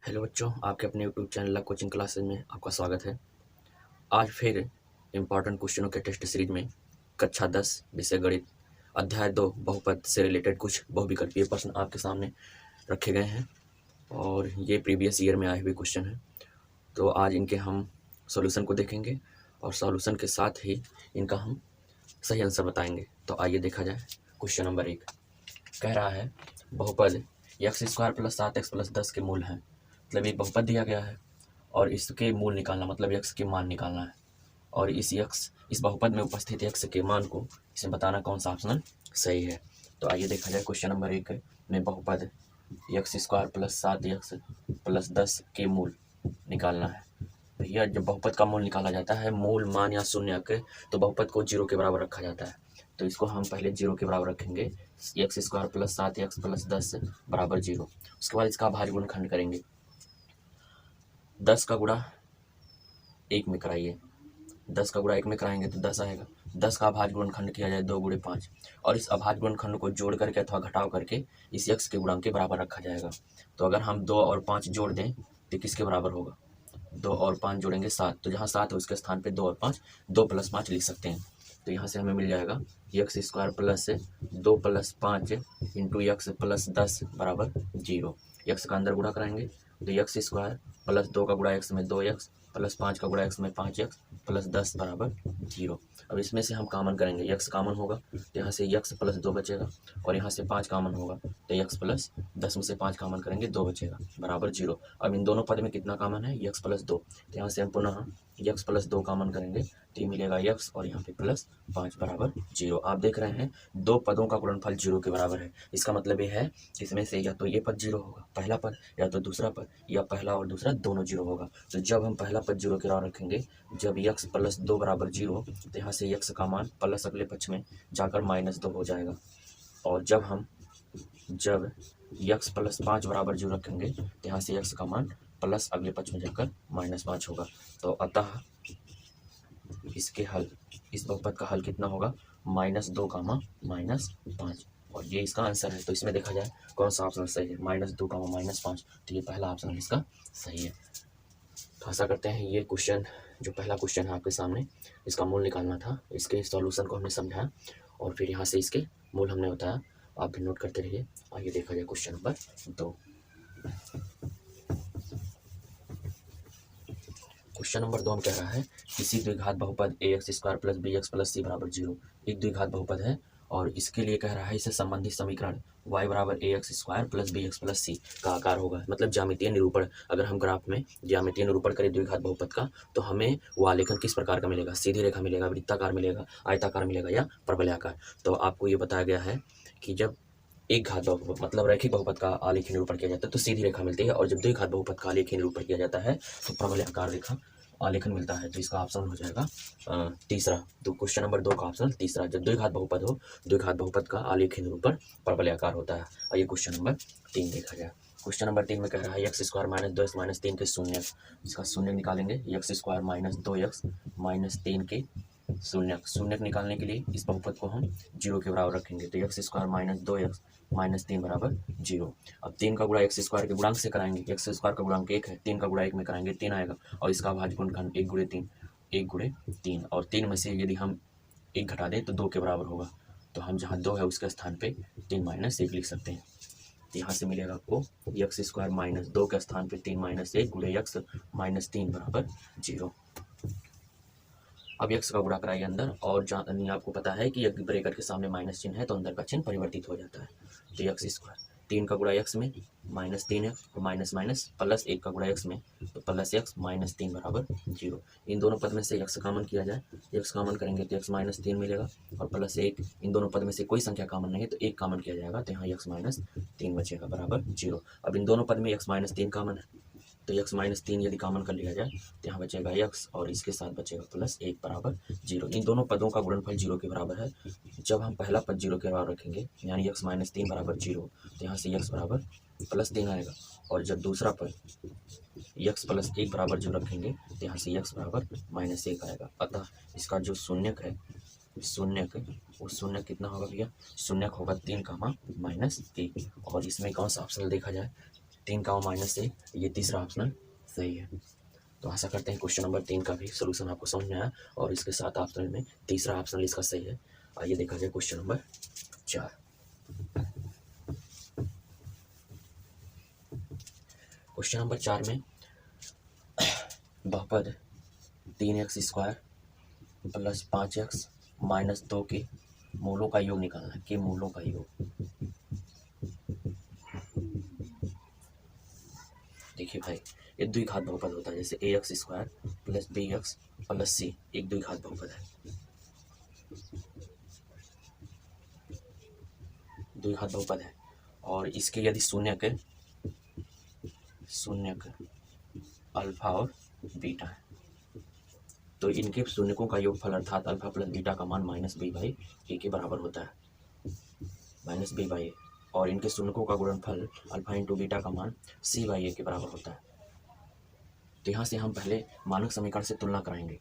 Hello बच्चों, आपके अपने यूट्यूब चैनल ला कोचिंग क्लासेस में आपका स्वागत है। आज फिर इम्पॉर्टेंट क्वेश्चनों के टेस्ट सीरीज में कक्षा 10 विषय गणित अध्याय 2 बहुपद से रिलेटेड कुछ बहुविकल्पीय प्रश्न आपके सामने रखे गए हैं और ये प्रीवियस ईयर में आए हुए क्वेश्चन हैं। तो आज इनके हम सॉल्यूशन को देखेंगे और सॉल्यूशन के साथ ही इनका हम सही आंसर बताएंगे। तो आइए देखा जाए। क्वेश्चन नंबर 1 कह रहा है बहुपद x² + 7x + 10 के मूल हैं। मतलब एक बहुपद दिया गया है और इसके मूल निकालना मतलब x के मान निकालना है और इस बहुपद में उपस्थित x के मान को इसे बताना कौन सा ऑप्शन सही है। तो आइए देखा जाए। क्वेश्चन नंबर 1 में बहुपद x² + 7x + 10 के मूल निकालना है। भैया जब बहुपद का मूल निकाला जाता है, मूल मान या शून्यक, तो बहुपद को 0 के बराबर रखा जाता है। तो इसको हम पहले 0 के बराबर रखेंगे। x² + 7x + 10 बराबर 0। उसके बाद इसका भाज्य गुणनखंड करेंगे। 10 का गुणा 1 में कराइए। 10 का गुणा 1 में कराएंगे तो 10 आएगा। 10 का अभाज्य गुणनखंड किया जाए 2 × 5 और इस अभाज्य गुणनखंड को जोड़ करके अथवा घटाव करके इस x के गुणांक के बराबर रखा जाएगा। तो अगर हम 2 और 5 जोड़ दें तो किसके बराबर होगा? 2 और 5 जोड़ेंगे 7। तो जहाँ 7 है उसके स्थान पे 2 और 5, 2 + 5 लिख सकते हैं। तो यहाँ से हमें मिल जाएगा x² + 2 + 5 × x + 10 बराबर 0। x का अंदर गुणा कराएंगे तो x² + 2 का गुणा x में 2x + 5 का गुणा x में 5x + 10 बराबर 0। अब इसमें से हम कामन करेंगे, x कामन होगा तो यहाँ से x + 2 बचेगा और यहाँ से 5 कामन होगा तो x + 10 में से 5 कामन करेंगे 2 बचेगा बराबर 0। अब इन दोनों पद में कितना कामन है? x + 2। तो यहाँ से हम पुनः x + 2 कामन करेंगे तो ये मिलेगा x और यहाँ पे +5 बराबर 0। आप देख रहे हैं दो पदों का गुणनफल 0 के बराबर है। इसका मतलब ये है इसमें से या तो ये पद 0 होगा पहला पद, या तो दूसरा पद, या पहला और दूसरा दोनों 0 होगा। तो जब हम पहला पद 0 के बराबर रखेंगे, जब x + 2 बराबर 0, तो यहाँ से x का मान प्लस अगले पक्ष में जाकर -2 हो जाएगा। और जब x + 5 बराबर 0 रखेंगे तो यहाँ से x का मान प्लस अगले पक्ष में जाकर -5 होगा। तो अतः इसके हल, इस बहुपद का हल कितना होगा? -2, -5। और ये इसका आंसर है। तो इसमें देखा जाए कौन सा ऑप्शन सही है? -2, -5। तो ये पहला ऑप्शन इसका सही है। तो आशा करते हैं ये क्वेश्चन, जो पहला क्वेश्चन है आपके सामने, इसका मूल निकालना था, इसके सॉल्यूशन को हमने समझाया और फिर यहाँ से इसके मूल हमने बताया। आप भी नोट करते रहिए। आइए देखा जाए क्वेश्चन नंबर 2। क्वेश्चन नंबर 2 हम कह रहा है किसी द्विघात बहुपद ax² + bx + c बराबर 0। एक द्विघात बहुपद है और इसके लिए कह रहा है इससे संबंधित समीकरण y = ax² + bx + c का आकार होगा। मतलब ज्यामितीय निरूपण। अगर हम ग्राफ में ज्यामितीय निरूपण करें द्विघात बहुपद का, तो हमें वो आलेखन किस प्रकार का मिलेगा? सीधी रेखा मिलेगा, वृत्ताकार मिलेगा, आयताकार मिलेगा या परवलयाकार। तो आपको ये बताया गया है कि जब एक घात बहुपद मतलब रैखिक बहुपद का आलेखीय निरूपण किया जाता है तो सीधी रेखा मिलती है, और जब द्विघात बहुपद का आलेखीय निरूपण किया जाता है तो प्रबलयाकार रेखा आलेखन मिलता है। तो इसका ऑप्शन हो जाएगा तीसरा। तो क्वेश्चन नंबर 2 का ऑप्शन तीसरा। जब द्विघात बहुपद हो, द्विघात बहुपद का आलेखीय निरूपण परवलयाकार होता है। आइए क्वेश्चन नंबर 3 देखा जाए। क्वेश्चन नंबर 3 में कह रहा है x² - 2x - 3 के शून्य। इसका शून्य निकालेंगे। x² - 2x - 3 के शून्यक निकालने के लिए इस बहुपद को हम 0 के बराबर रखेंगे। तो x² - 2x - 3 बराबर 0। अब 3 का गुणा x² के गुणांक से कराएंगे। x² का गुणांक 1 है, 3 का गुणा 1 में कराएंगे 3 आएगा और इसका अभाज्य गुणनखंड 1 × 3, 1 × 3, और 3 में से यदि हम 1 घटा दें तो 2 के बराबर होगा। तो हम जहाँ 2 है उसके स्थान पे 3 - 1 लिख सकते हैं। तो यहाँ से मिलेगा आपको x² - 2 के स्थान पे 3 - 1 × x - 3 बराबर 0। अब x का गुणा कराइए अंदर, और जहाँ आपको पता है कि ब्रैकेट के सामने माइनस चिन्ह है तो अंदर का चिन्ह परिवर्तित हो जाता है। तो x², 3 का गुणा x में -3 है और माइनस प्लस 1 का गुणा x में तो +x - 3 बराबर 0। इन दोनों पद में से x कामन किया जाए, x कामन करेंगे तो x - 3 मिलेगा और +1, इन दोनों पद में से कोई संख्या कामन नहीं है तो 1 कामन किया जाएगा तो यहाँ x - 3 बचेगा बराबर 0। अब इन दोनों पद में x - 3 कामन है तो x - 3 यदि कामन कर लिया जाए तो यहाँ बचेगा x और इसके साथ बचेगा +1 बराबर 0। इन दोनों पदों का गुणनफल 0 के बराबर है। जब हम पहला पद 0 के बराबर रखेंगे यानी x - 3 बराबर 0, तो यहाँ से x बराबर +3 आएगा, और जब दूसरा पद x + 1 बराबर 0 रखेंगे तो यहाँ से x बराबर -1 आएगा। अतः इसका जो शून्यक है, वो शून्यक कितना होगा भैया? शून्यक होगा 3, -1। और इसमें कौन सा ऑप्शन देखा जाए 3 का माइनस ए, ये तीसरा ऑप्शन सही है। तो आशा करते हैं क्वेश्चन नंबर 3 का भी सोल्यूशन आपको समझ में आया और इसके साथ ऑप्शन में तीसरा ऑप्शन इसका सही है। आइए देखा जाए क्वेश्चन नंबर 4। क्वेश्चन नंबर 4 में बहुपद 3x² प्लस 5x माइनस 2 के मूलों का योग निकालना है, के मूलों का योग। देखिए भाई, ये द्विघात बहुपद होता है, जैसे ax² plus bx plus c एक द्विघात बहुपद है। द्विघात बहुपद है और इसके यदि शून्यक अल्फा और बीटा है तो इनके शून्यकों का योगफल अर्थात अल्फा प्लस बीटा का मान -b/a के बराबर होता है, -b/a, और इनके शून्यकों का गुणनफल अल्फा इंटू बीटा का मान c/a के बराबर होता है। तो यहाँ से हम पहले मानक समीकरण से तुलना कराएंगे।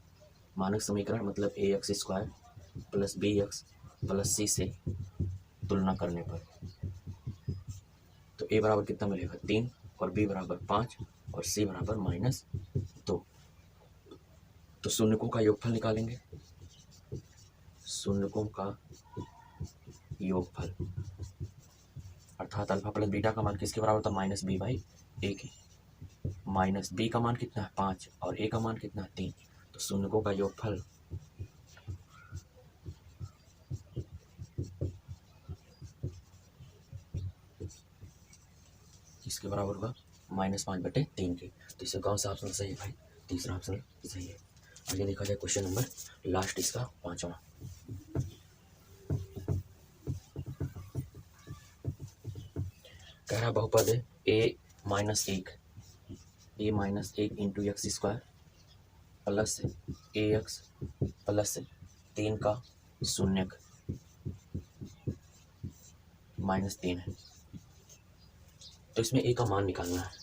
मानक समीकरण मतलब ax² plus bx plus c से तुलना करने पर तो a बराबर कितना मिलेगा 3 और b बराबर 5 और c बराबर -2। तो शून्यकों का योगफल निकालेंगे। शून्यकों का योगफल अर्थात अल्फा प्लस बीटा का मान किसके बराबर होता है -b/a के। माइनस b का मान कितना है 5 और a का मान कितना है 3। तो शून्यकों का योगफल किसके बराबर होगा -5/3 के। तो इससे कौन सा ऑप्शन सही है भाई, तीसरा ऑप्शन सही है। आगे देखा जाए क्वेश्चन नंबर लास्ट इसका 5वां। कह रहा बहुपद a-1 into x² plus ax plus 3 का शून्यक -3 है। तो इसमें a का मान निकालना है।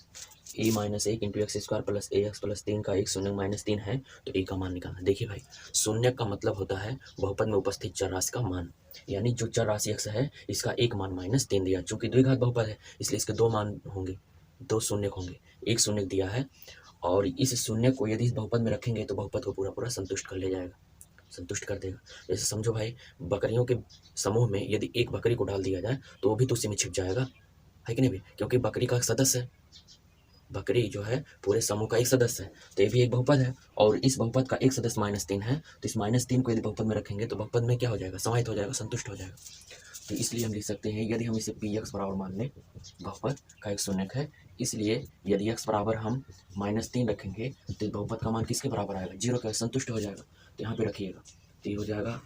a-1 into x² plus ax plus 3 का एक शून्यक -3 है, तो a का मान निकालना है। देखिए भाई, शून्यक का मतलब होता है बहुपद में उपस्थित चर राशि का मान, यानी जो चर राशि x है इसका एक मान -3 दिया। चूंकि द्विघात बहुपद है इसलिए इसके दो मान होंगे, दो शून्यक होंगे। एक शून्यक दिया है और इस शून्यक को यदि इस बहुपद में रखेंगे तो बहुपद को पूरा संतुष्ट कर ले जाएगा, संतुष्ट कर देगा। जैसे समझो भाई, बकरियों के समूह में यदि एक बकरी को डाल दिया जाए तो वो भी तो उसी में छिप जाएगा, है कि नहीं भी, क्योंकि बकरी का सदस्य है। बकरी जो है पूरे समूह का एक सदस्य है, तो ये भी एक बहुपद है और इस बहुपद का एक सदस्य -3 है। तो इस -3 को यदि बहुपद में रखेंगे तो बहुपद में क्या हो जाएगा, समाहित हो जाएगा, संतुष्ट हो जाएगा। तो इसलिए हम लिख सकते हैं, यदि हम इसे px बराबर मान लें, बहुपद का एक शून्यक है, इसलिए यदि x बराबर हम -3 रखेंगे तो इस बहुपद का मान किसके बराबर आएगा, 0 के, संतुष्ट हो जाएगा। तो यहाँ पे रखिएगा, तो ये हो जाएगा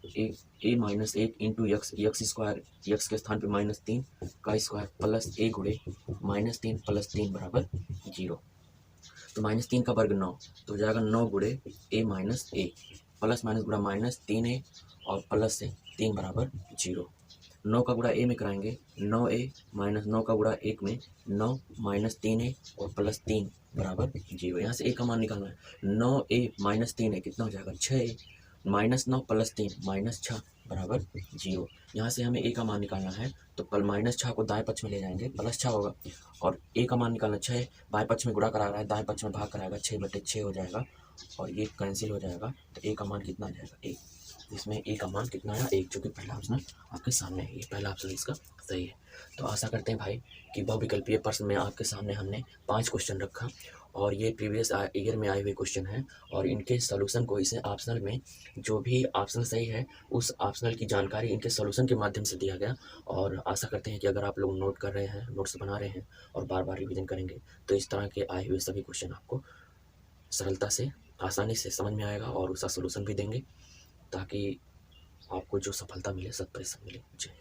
a-1 इंटू x² x के स्थान पे -3 का स्क्वायर प्लस a गुणे -3 प्लस 3 बराबर 0। तो -3 का वर्ग 9, तो हो जाएगा 9 गुणे a minus A, plus minus गुणा -3a और प्लस से 3 बराबर 0। 9 का गुणा a में कराएंगे, 9a माइनस 9 का गुणा 1 में 9 माइनस 3a और प्लस 3 बराबर 0। यहाँ से a का मान निकालना है। 9a माइनस 3a कितना हो जाएगा, 6a, -9 प्लस 3 -6 बराबर 0। यहाँ से हमें a का मान निकालना है, तो -6 को दाएं पक्ष में ले जाएंगे, +6 होगा, और a का मान निकालना 6 बाएं पक्ष में गुणा करा रहा है, दाएं पक्ष में भाग कराएगा, 6/6 हो जाएगा और ये कैंसिल हो जाएगा। तो a का मान कितना आ जाएगा, 1। इसमें a का मान कितना आया, 1, जो कि पहला ऑप्शन आपके सामने है, ये पहला ऑप्शन इसका सही है। तो आशा करते हैं भाई कि बहुविकल्पीय प्रश्न में आपके सामने हमने 5 क्वेश्चन रखा और ये प्रीवियस ईयर में आए हुए क्वेश्चन हैं और इनके सॉल्यूशन को इसे ऑप्शनल में जो भी ऑप्शन सही है उस ऑप्शनल की जानकारी इनके सॉल्यूशन के माध्यम से दिया गया। और आशा करते हैं कि अगर आप लोग नोट कर रहे हैं, नोट्स बना रहे हैं और बार बार रिवीजन करेंगे तो इस तरह के आए हुए सभी क्वेश्चन आपको सरलता से, आसानी से समझ में आएगा और उसका सॉल्यूशन भी देंगे ताकि आपको जो सफलता मिले, 100% मिले। जय